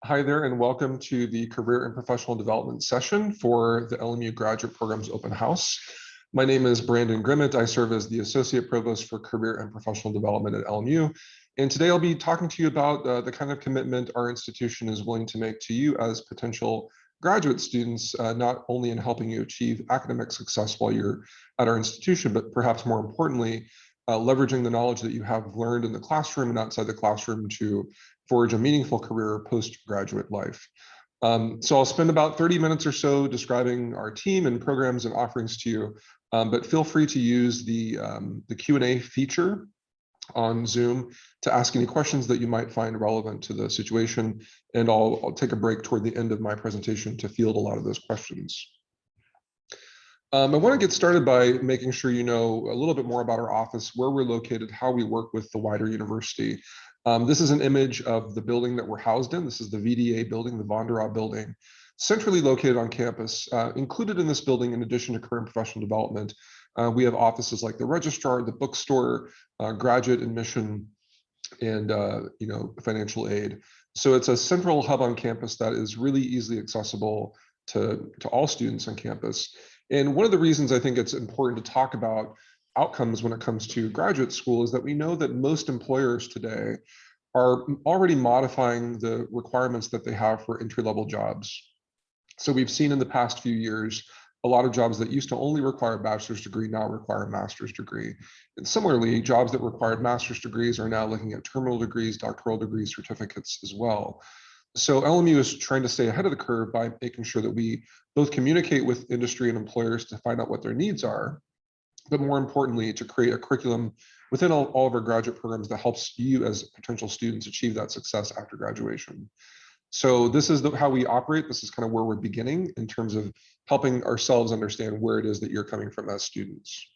Hi there, and welcome to the Career and Professional Development session for the LMU Graduate Programs Open House. My name is Branden Grimmett. I serve as the Associate Provost for Career and Professional Development at LMU. And today I'll be talking to you about the kind of commitment our institution is willing to make to you as potential graduate students, not only in helping you achieve academic success while you're at our institution, but perhaps more importantly, leveraging the knowledge that you have learned in the classroom and outside the classroom to forge a meaningful career post-graduate life. So I'll spend about 30 minutes or so describing our team and programs and offerings to you, but feel free to use the Q&A feature on Zoom to ask any questions that you might find relevant to the situation, and I'll take a break toward the end of my presentation to field a lot of those questions. I want to get started by making sure you know a little bit more about our office, where we're located, how we work with the wider university. This is an image of the building that we're housed in. This is the VDA building, the Von der Aa building, centrally located on campus. Included in this building, in addition to career and professional development, we have offices like the registrar, the bookstore, graduate admission, and financial aid. So it's a central hub on campus that is really easily accessible to all students on campus. And one of the reasons I think it's important to talk about outcomes when it comes to graduate school is that we know that most employers today are already modifying the requirements that they have for entry-level jobs. So we've seen in the past few years, a lot of jobs that used to only require a bachelor's degree now require a master's degree. And similarly, jobs that required master's degrees are now looking at terminal degrees, doctoral degrees, certificates as well. So LMU is trying to stay ahead of the curve by making sure that we both communicate with industry and employers to find out what their needs are, but more importantly, to create a curriculum within all of our graduate programs that helps you as potential students achieve that success after graduation. So this is how we operate. This is kind of where we're beginning in terms of helping ourselves understand where it is that you're coming from as students.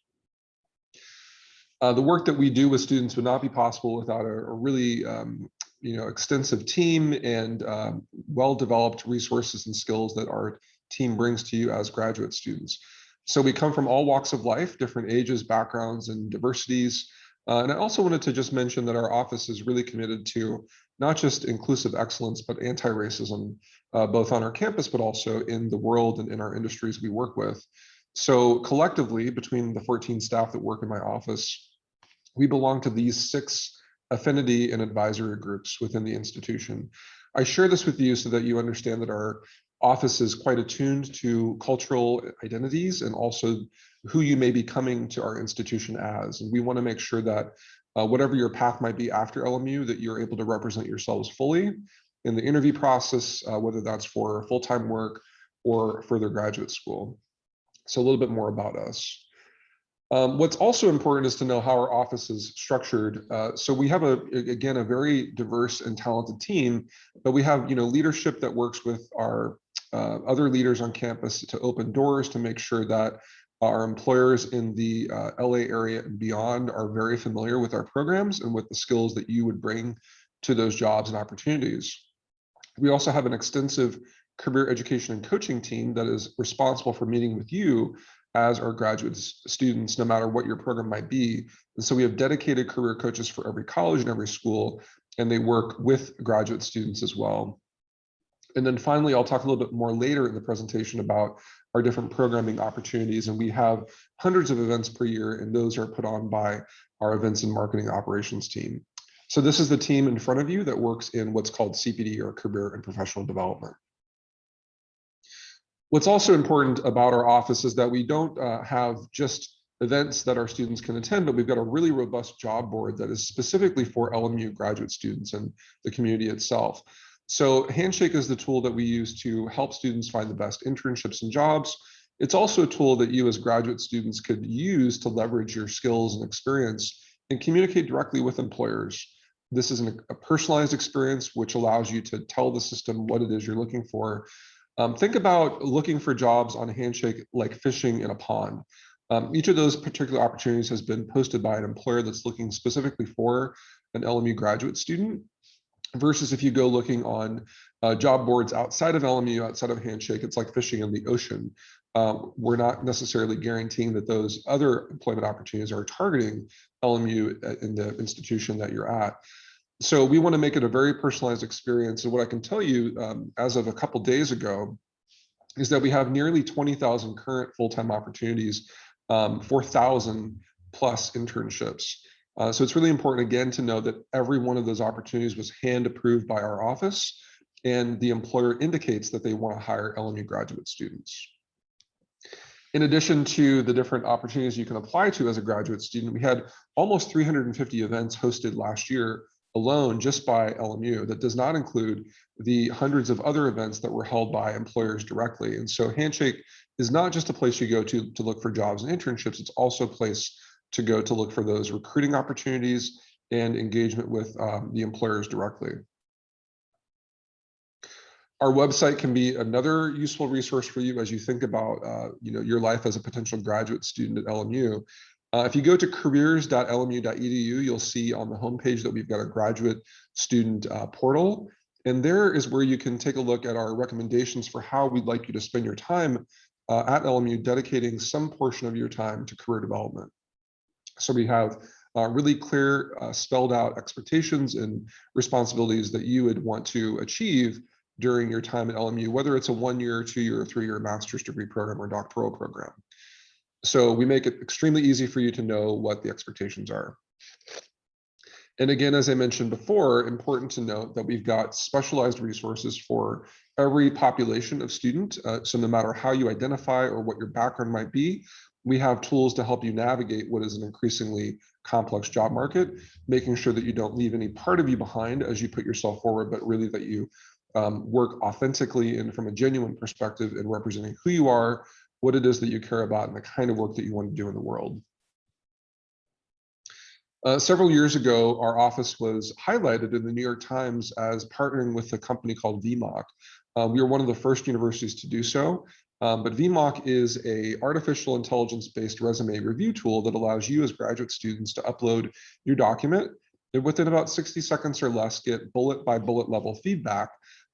The work that we do with students would not be possible without a really extensive team and well-developed resources and skills that our team brings to you as graduate students. So we come from all walks of life, different ages, backgrounds, and diversities. And I also wanted to just mention that our office is really committed to not just inclusive excellence, but anti-racism, both on our campus, but also in the world and in our industries we work with. So collectively, between the 14 staff that work in my office, we belong to these 6 affinity and advisory groups within the institution. I share this with you so that you understand that our office is quite attuned to cultural identities and also who you may be coming to our institution as. And we want to make sure that whatever your path might be after LMU, that you're able to represent yourselves fully in the interview process, whether that's for full-time work or further graduate school. So a little bit more about us. What's also important is to know how our office is structured. So we have again, a very diverse and talented team, but we have leadership that works with our other leaders on campus to open doors to make sure that our employers in the LA area and beyond are very familiar with our programs and with the skills that you would bring to those jobs and opportunities. We also have an extensive career education and coaching team that is responsible for meeting with you as our graduate students, no matter what your program might be. And so we have dedicated career coaches for every college and every school, and they work with graduate students as well. And then finally, I'll talk a little bit more later in the presentation about our different programming opportunities. And we have hundreds of events per year, and those are put on by our events and marketing operations team. So this is the team in front of you that works in what's called CPD, or career and professional development. What's also important about our office is that we don't have just events that our students can attend, but we've got a really robust job board that is specifically for LMU graduate students and the community itself. So Handshake is the tool that we use to help students find the best internships and jobs. It's also a tool that you as graduate students could use to leverage your skills and experience and communicate directly with employers. This is a personalized experience, which allows you to tell the system what it is you're looking for. Think about looking for jobs on Handshake like fishing in a pond. Each of those particular opportunities has been posted by an employer that's looking specifically for an LMU graduate student, versus if you go looking on job boards outside of LMU, outside of Handshake, it's like fishing in the ocean. We're not necessarily guaranteeing that those other employment opportunities are targeting LMU in the institution that you're at. So we want to make it a very personalized experience. And what I can tell you as of a couple days ago is that we have nearly 20,000 current full-time opportunities, 4,000 plus internships. So it's really important, again, to know that every one of those opportunities was hand approved by our office, and the employer indicates that they want to hire LMU graduate students. In addition to the different opportunities you can apply to as a graduate student, we had almost 350 events hosted last year alone just by LMU. That does not include the hundreds of other events that were held by employers directly. And so Handshake is not just a place you go to look for jobs and internships, it's also a place to go to look for those recruiting opportunities and engagement with the employers directly. Our website can be another useful resource for you as you think about your life as a potential graduate student at LMU. If you go to careers.lmu.edu, you'll see on the homepage that we've got a graduate student portal. And there is where you can take a look at our recommendations for how we'd like you to spend your time at LMU, dedicating some portion of your time to career development. So we have really clear spelled out expectations and responsibilities that you would want to achieve during your time at LMU, whether it's a 1-year, 2-year, or 3-year master's degree program or doctoral program. So we make it extremely easy for you to know what the expectations are. And again, as I mentioned before, important to note that we've got specialized resources for every population of student. So no matter how you identify or what your background might be, we have tools to help you navigate what is an increasingly complex job market, making sure that you don't leave any part of you behind as you put yourself forward, but really that you work authentically and from a genuine perspective in representing who you are, what it is that you care about, and the kind of work that you want to do in the world. Several years ago, our office was highlighted in the New York Times as partnering with a company called Vmock. We were one of the first universities to do so, but Vmock is an artificial intelligence-based resume review tool that allows you as graduate students to upload your document and within about 60 seconds or less get bullet by bullet level feedback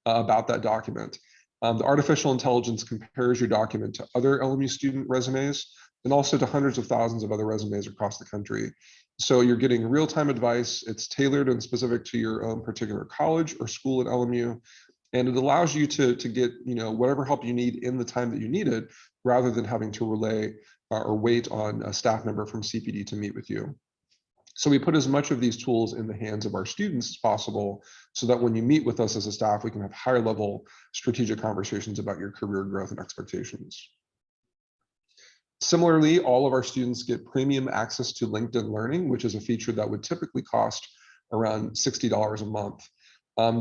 about that document. The artificial intelligence compares your document to other LMU student resumes and also to hundreds of thousands of other resumes across the country. So you're getting real-time advice. It's tailored and specific to your own particular college or school at LMU. And it allows you to get whatever help you need in the time that you need it, rather than having to relay or wait on a staff member from CPD to meet with you. So we put as much of these tools in the hands of our students as possible so that when you meet with us as a staff, we can have higher level strategic conversations about your career growth and expectations. Similarly, all of our students get premium access to LinkedIn Learning, which is a feature that would typically cost around $60 a month.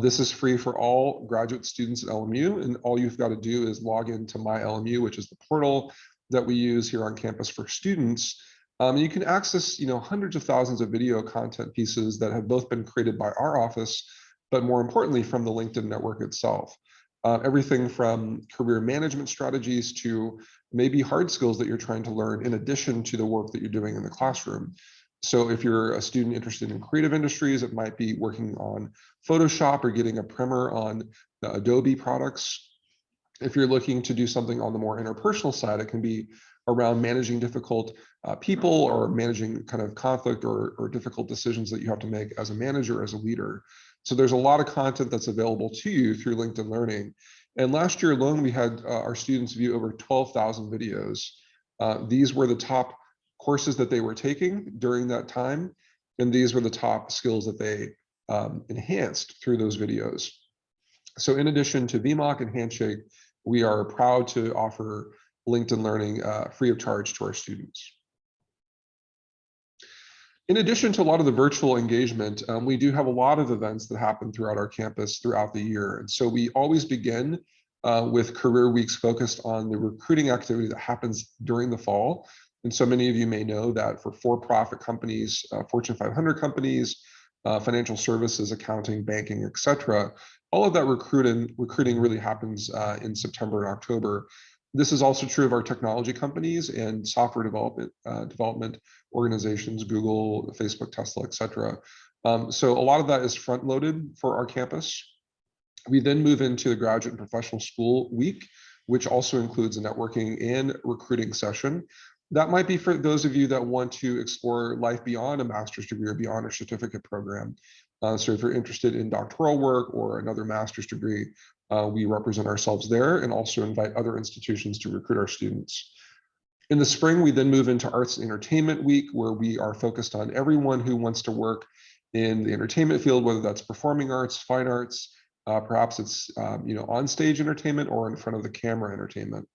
This is free for all graduate students at LMU, and all you've got to do is log into My LMU, which is the portal that we use here on campus for students. You can access, hundreds of thousands of video content pieces that have both been created by our office, but more importantly, from the LinkedIn network itself. Everything from career management strategies to maybe hard skills that you're trying to learn in addition to the work that you're doing in the classroom. So if you're a student interested in creative industries, it might be working on Photoshop or getting a primer on the Adobe products. If you're looking to do something on the more interpersonal side, it can be around managing difficult people or managing kind of conflict or difficult decisions that you have to make as a manager, as a leader. So there's a lot of content that's available to you through LinkedIn Learning. And last year alone, we had our students view over 12,000 videos. These were the top courses that they were taking during that time. And these were the top skills that they enhanced through those videos. So in addition to Vmock and Handshake, we are proud to offer LinkedIn Learning free of charge to our students. In addition to a lot of the virtual engagement, we do have a lot of events that happen throughout our campus throughout the year. And so we always begin with career weeks focused on the recruiting activity that happens during the fall. And so many of you may know that for-profit companies, Fortune 500 companies, financial services, accounting, banking, et cetera, all of that recruiting really happens in September and October. This is also true of our technology companies and software development organizations, Google, Facebook, Tesla, et cetera. So a lot of that is front loaded for our campus. We then move into the graduate and professional school week, which also includes a networking and recruiting session. That might be for those of you that want to explore life beyond a master's degree or beyond a certificate program. So if you're interested in doctoral work or another master's degree, we represent ourselves there and also invite other institutions to recruit our students. In the spring, we then move into Arts and Entertainment Week, where we are focused on everyone who wants to work in the entertainment field, whether that's performing arts, fine arts, perhaps it's on-stage entertainment or in front of the camera entertainment.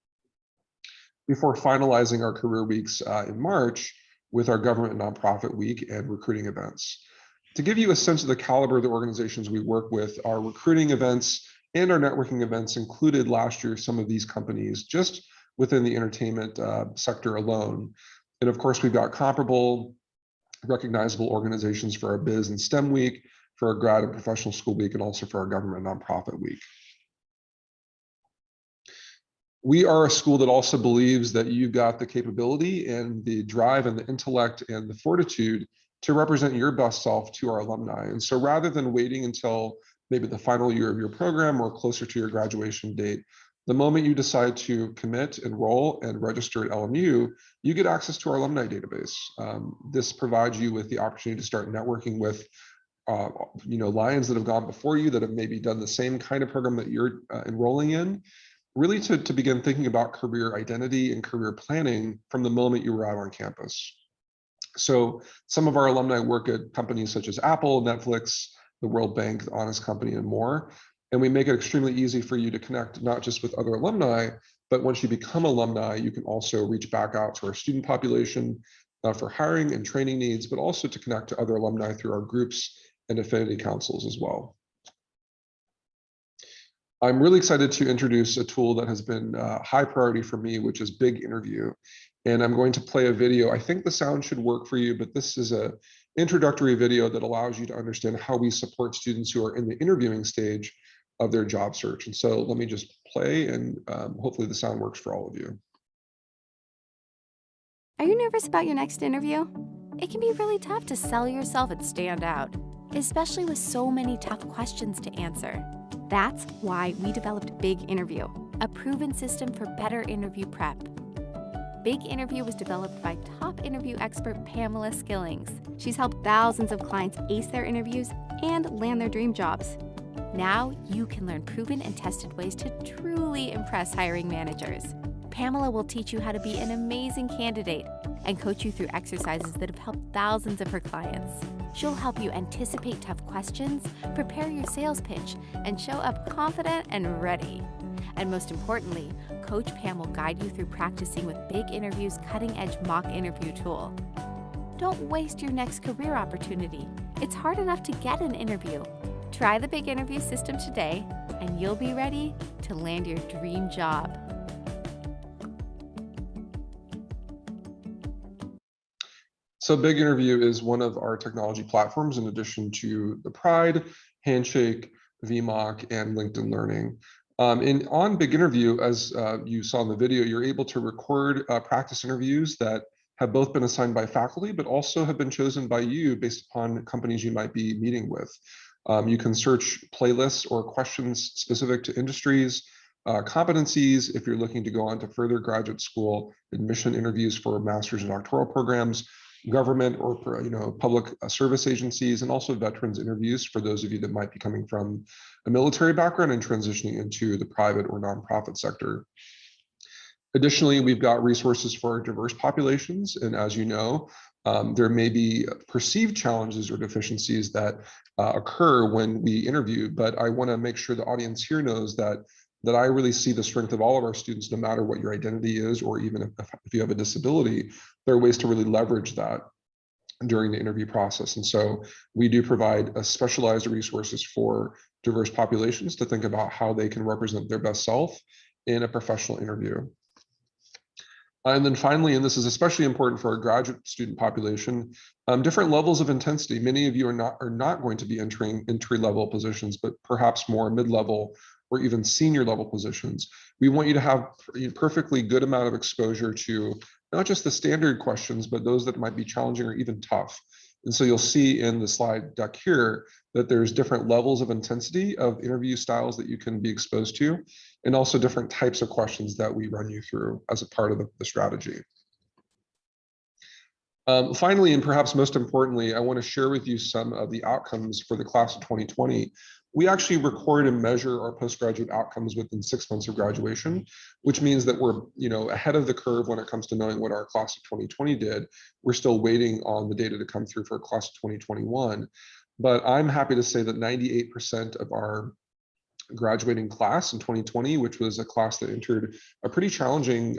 Before finalizing our career weeks in March with our government nonprofit week and recruiting events. To give you a sense of the caliber of the organizations we work with, our recruiting events and our networking events included last year some of these companies just within the entertainment sector alone. And of course, we've got comparable, recognizable organizations for our Biz and STEM Week, for our Grad and Professional School Week, and also for our Government Nonprofit Week. We are a school that also believes that you've got the capability and the drive and the intellect and the fortitude to represent your best self to our alumni. And so rather than waiting until maybe the final year of your program or closer to your graduation date, the moment you decide to commit, enroll, and register at LMU, you get access to our alumni database. This provides you with the opportunity to start networking with lions that have gone before you that have maybe done the same kind of program that you're enrolling in, really to begin thinking about career identity and career planning from the moment you arrive on campus. So some of our alumni work at companies such as Apple, Netflix, the World Bank, the Honest Company, and more. And we make it extremely easy for you to connect not just with other alumni, but once you become alumni, you can also reach back out to our student population for hiring and training needs, but also to connect to other alumni through our groups and affinity councils as well. I'm really excited to introduce a tool that has been high priority for me, which is Big Interview. And I'm going to play a video. I think the sound should work for you, but this is an introductory video that allows you to understand how we support students who are in the interviewing stage of their job search. And so let me just play, and hopefully the sound works for all of you. Are you nervous about your next interview? It can be really tough to sell yourself and stand out, especially with so many tough questions to answer. That's why we developed Big Interview, a proven system for better interview prep. Big Interview was developed by top interview expert Pamela Skillings. She's helped thousands of clients ace their interviews and land their dream jobs. Now you can learn proven and tested ways to truly impress hiring managers. Pamela will teach you how to be an amazing candidate and coach you through exercises that have helped thousands of her clients. She'll help you anticipate tough questions, prepare your sales pitch, and show up confident and ready. And most importantly, Coach Pam will guide you through practicing with Big Interview's cutting-edge mock interview tool. Don't waste your next career opportunity. It's hard enough to get an interview. Try the Big Interview system today, and you'll be ready to land your dream job. So Big Interview is one of our technology platforms in addition to the Pride, Handshake, Vmock, and LinkedIn Learning. On Big Interview, as you saw in the video, you're able to record practice interviews that have both been assigned by faculty, but also have been chosen by you based upon companies you might be meeting with. You can search playlists or questions specific to industries, competencies if you're looking to go on to further graduate school, admission interviews for master's and doctoral programs, government or public service agencies, and also veterans interviews for those of you that might be coming from a military background and transitioning into the private or nonprofit sector. Additionally, we've got resources for diverse populations, and as you know, there may be perceived challenges or deficiencies that occur when we interview, but I want to make sure the audience here knows that I really see the strength of all of our students, no matter what your identity is, or even if you have a disability, there are ways to really leverage that during the interview process. And so we do provide specialized resources for diverse populations to think about how they can represent their best self in a professional interview. And then finally, and this is especially important for our graduate student population, different levels of intensity. Many of you are not going to be entering entry-level positions, but perhaps more mid-level or even senior level positions. We want you to have a perfectly good amount of exposure to not just the standard questions, but those that might be challenging or even tough. And so you'll see in the slide deck here that there's different levels of intensity of interview styles that you can be exposed to, and also different types of questions that we run you through as a part of the strategy. Finally, and perhaps most importantly, I want to share with you some of the outcomes for the class of 2020. We actually record and measure our postgraduate outcomes within 6 months of graduation, which means that we're ahead of the curve when it comes to knowing what our class of 2020 did. We're still waiting on the data to come through for class of 2021. But I'm happy to say that 98% of our graduating class in 2020, which was a class that entered a pretty challenging,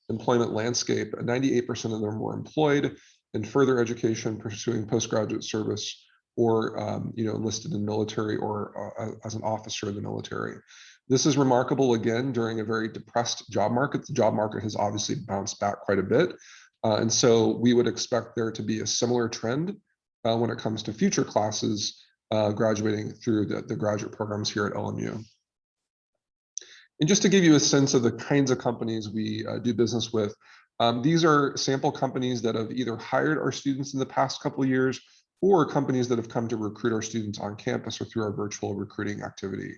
employment landscape. 98% of them were employed in further education, pursuing postgraduate service, or enlisted in military or as an officer in the military. This is remarkable again during a very depressed job market. The job market has obviously bounced back quite a bit, and so we would expect there to be a similar trend when it comes to future classes graduating through the graduate programs here at LMU. And just to give you a sense of the kinds of companies we do business with, these are sample companies that have either hired our students in the past couple of years or companies that have come to recruit our students on campus or through our virtual recruiting activity.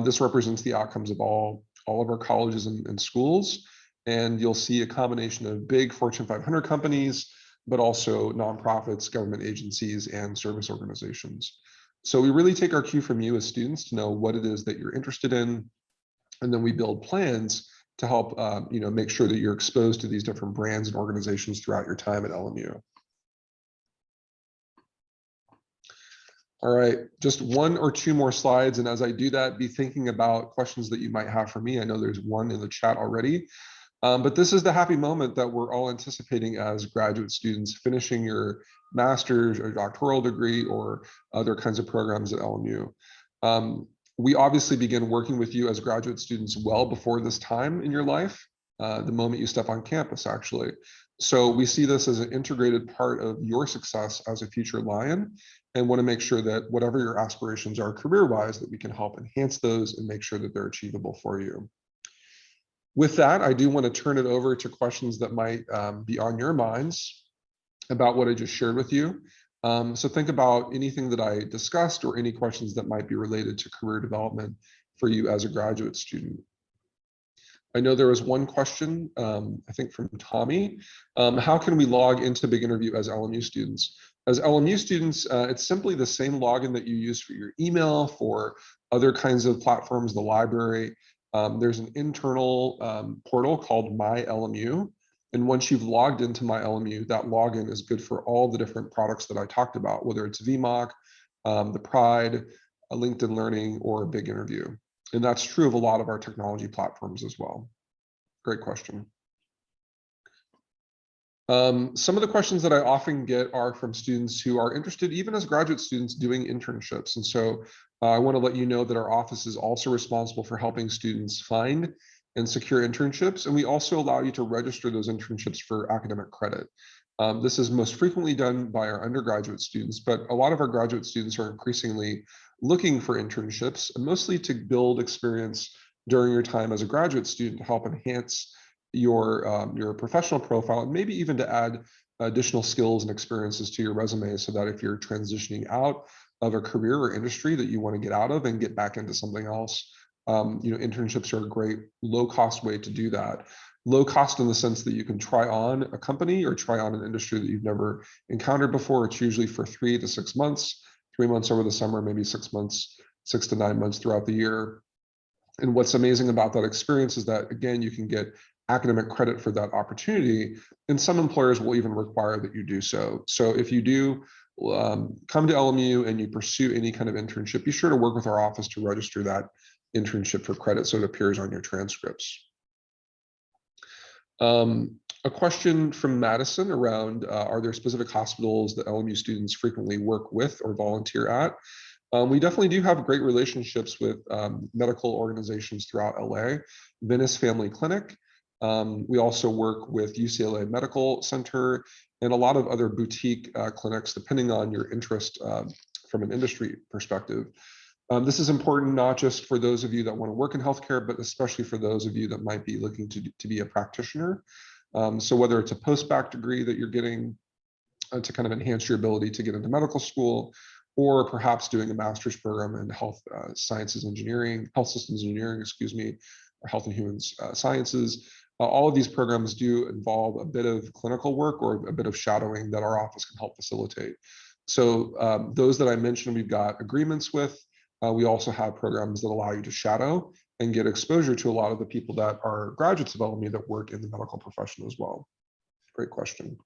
This represents the outcomes of all of our colleges and schools. And you'll see a combination of big Fortune 500 companies, but also nonprofits, government agencies, and service organizations. So we really take our cue from you as students to know what it is that you're interested in, and then we build plans to help make sure that you're exposed to these different brands and organizations throughout your time at LMU. All right, just one or two more slides, and as I do that, be thinking about questions that you might have for me. I know there's one in the chat already. But this is the happy moment that we're all anticipating as graduate students finishing your master's or doctoral degree or other kinds of programs at LMU. We obviously begin working with you as graduate students well before this time in your life, the moment you step on campus, actually. So we see this as an integrated part of your success as a future Lion, and want to make sure that whatever your aspirations are career-wise, that we can help enhance those and make sure that they're achievable for you. With that, I do want to turn it over to questions that might be on your minds about what I just shared with you. So think about anything that I discussed or any questions that might be related to career development for you as a graduate student. I know there was one question, I think from Tommy. How can we log into Big Interview as LMU students? As LMU students, it's simply the same login that you use for your email, for other kinds of platforms, the library. There's an internal portal called My LMU. And once you've logged into My LMU, that login is good for all the different products that I talked about, whether it's Vmock, the Pride, LinkedIn Learning, or Big Interview. And that's true of a lot of our technology platforms as well. Great question. Some of the questions that I often get are from students who are interested, even as graduate students, doing internships. And so I want to let you know that our office is also responsible for helping students find and secure internships. And we also allow you to register those internships for academic credit. This is most frequently done by our undergraduate students, but a lot of our graduate students are increasingly looking for internships, mostly to build experience during your time as a graduate student to help enhance your professional profile, and maybe even to add additional skills and experiences to your resume, so that if you're transitioning out of a career or industry that you want to get out of and get back into something else, internships are a great low-cost way to do that. Low cost in the sense that you can try on a company or try on an industry that you've never encountered before. It's usually for 3 to 6 months, 3 months over the summer, maybe 6 months, 6 to 9 months throughout the year. And what's amazing about that experience is that, again, you can get academic credit for that opportunity, and some employers will even require that you do so. So if you do come to LMU and you pursue any kind of internship, be sure to work with our office to register that internship for credit so it appears on your transcripts. A question from Madison around, are there specific hospitals that LMU students frequently work with or volunteer at? We definitely do have great relationships with medical organizations throughout LA, Venice Family Clinic. We also work with UCLA Medical Center and a lot of other boutique clinics, depending on your interest from an industry perspective. This is important not just for those of you that want to work in healthcare, but especially for those of you that might be looking to be a practitioner. So whether it's a post-bac degree that you're getting to kind of enhance your ability to get into medical school, or perhaps doing a master's program in health systems engineering, or health and human sciences, All of these programs do involve a bit of clinical work or a bit of shadowing that our office can help facilitate. So those that I mentioned, we've got agreements with. We also have programs that allow you to shadow and get exposure to a lot of the people that are graduates of LMU that work in the medical profession as well. Great question.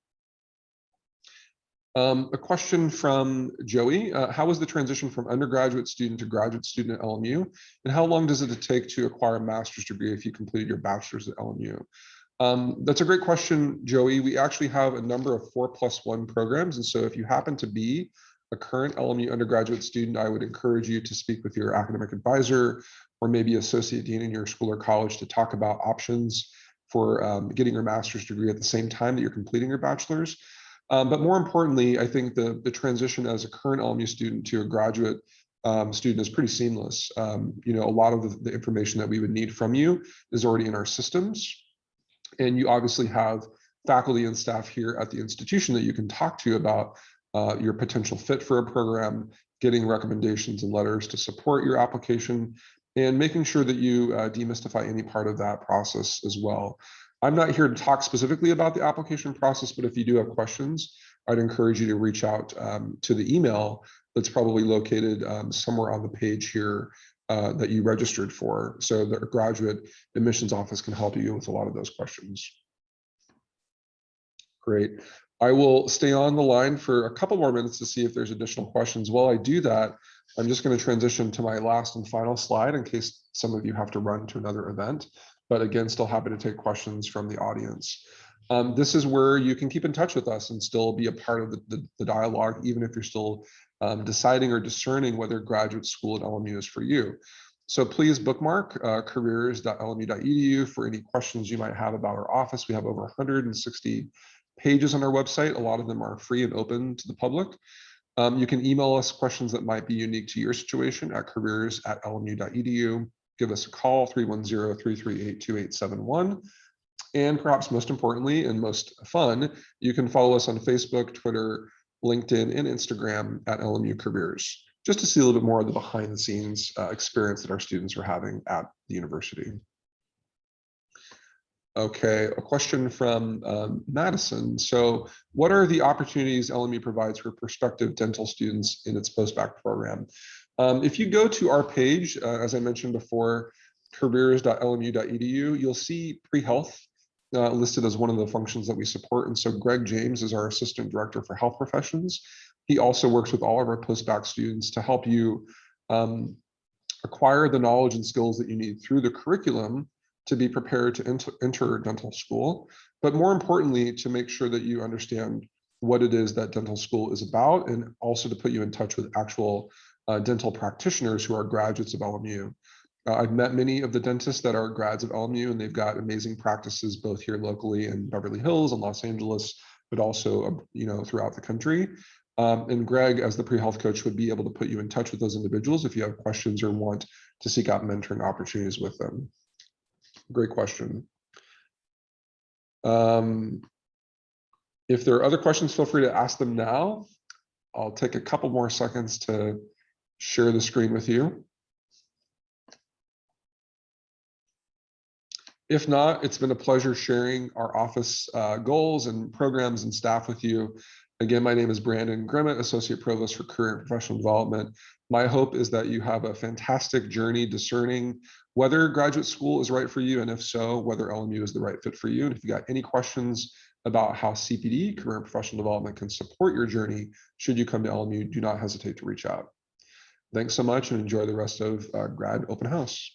A question from Joey. How was the transition from undergraduate student to graduate student at LMU? And how long does it take to acquire a master's degree if you completed your bachelor's at LMU? That's a great question, Joey. We actually have a number of 4+1 programs. And so if you happen to be a current LMU undergraduate student, I would encourage you to speak with your academic advisor or maybe associate dean in your school or college to talk about options for getting your master's degree at the same time that you're completing your bachelor's. But more importantly, I think the transition as a current LMU student to a graduate student is pretty seamless. You know, a lot of the information that we would need from you is already in our systems. And you obviously have faculty and staff here at the institution that you can talk to about your potential fit for a program, getting recommendations and letters to support your application, and making sure that you demystify any part of that process as well. I'm not here to talk specifically about the application process, but if you do have questions, I'd encourage you to reach out to the email that's probably located somewhere on the page here that you registered for. So the graduate admissions office can help you with a lot of those questions. Great. I will stay on the line for a couple more minutes to see if there's additional questions. While I do that, I'm just going to transition to my last and final slide in case some of you have to run to another event. But again, still happy to take questions from the audience. This is where you can keep in touch with us and still be a part of the dialogue, even if you're still deciding or discerning whether graduate school at LMU is for you. So please bookmark careers.lmu.edu for any questions you might have about our office. We have over 160 pages on our website. A lot of them are free and open to the public. You can email us questions that might be unique to your situation at careers@lmu.edu. Give us a call, 310-338-2871. And perhaps most importantly and most fun, you can follow us on Facebook, Twitter, LinkedIn, and Instagram at LMU Careers, just to see a little bit more of the behind the scenes experience that our students are having at the university. Okay, a question from Madison. So what are the opportunities LMU provides for prospective dental students in its post-bac program? If you go to our page, as I mentioned before, careers.lmu.edu, you'll see pre-health listed as one of the functions that we support. And so Greg James is our Assistant Director for Health Professions. He also works with all of our post-bac students to help you acquire the knowledge and skills that you need through the curriculum to be prepared to enter dental school, but more importantly, to make sure that you understand what it is that dental school is about, and also to put you in touch with actual dental practitioners who are graduates of LMU. I've met many of the dentists that are grads of LMU, and they've got amazing practices both here locally in Beverly Hills and Los Angeles, but also throughout the country. And Greg, as the pre-health coach, would be able to put you in touch with those individuals if you have questions or want to seek out mentoring opportunities with them. Great question. If there are other questions, feel free to ask them now. I'll take a couple more seconds to share the screen with you. If not, it's been a pleasure sharing our office goals and programs and staff with you. Again, my name is Branden Grimmett, Associate Provost for Career and Professional Development. My hope is that you have a fantastic journey discerning whether graduate school is right for you, and if so, whether LMU is the right fit for you. And if you got any questions about how CPD, Career and Professional Development, can support your journey, should you come to LMU, do not hesitate to reach out. Thanks so much and enjoy the rest of Grad Open House.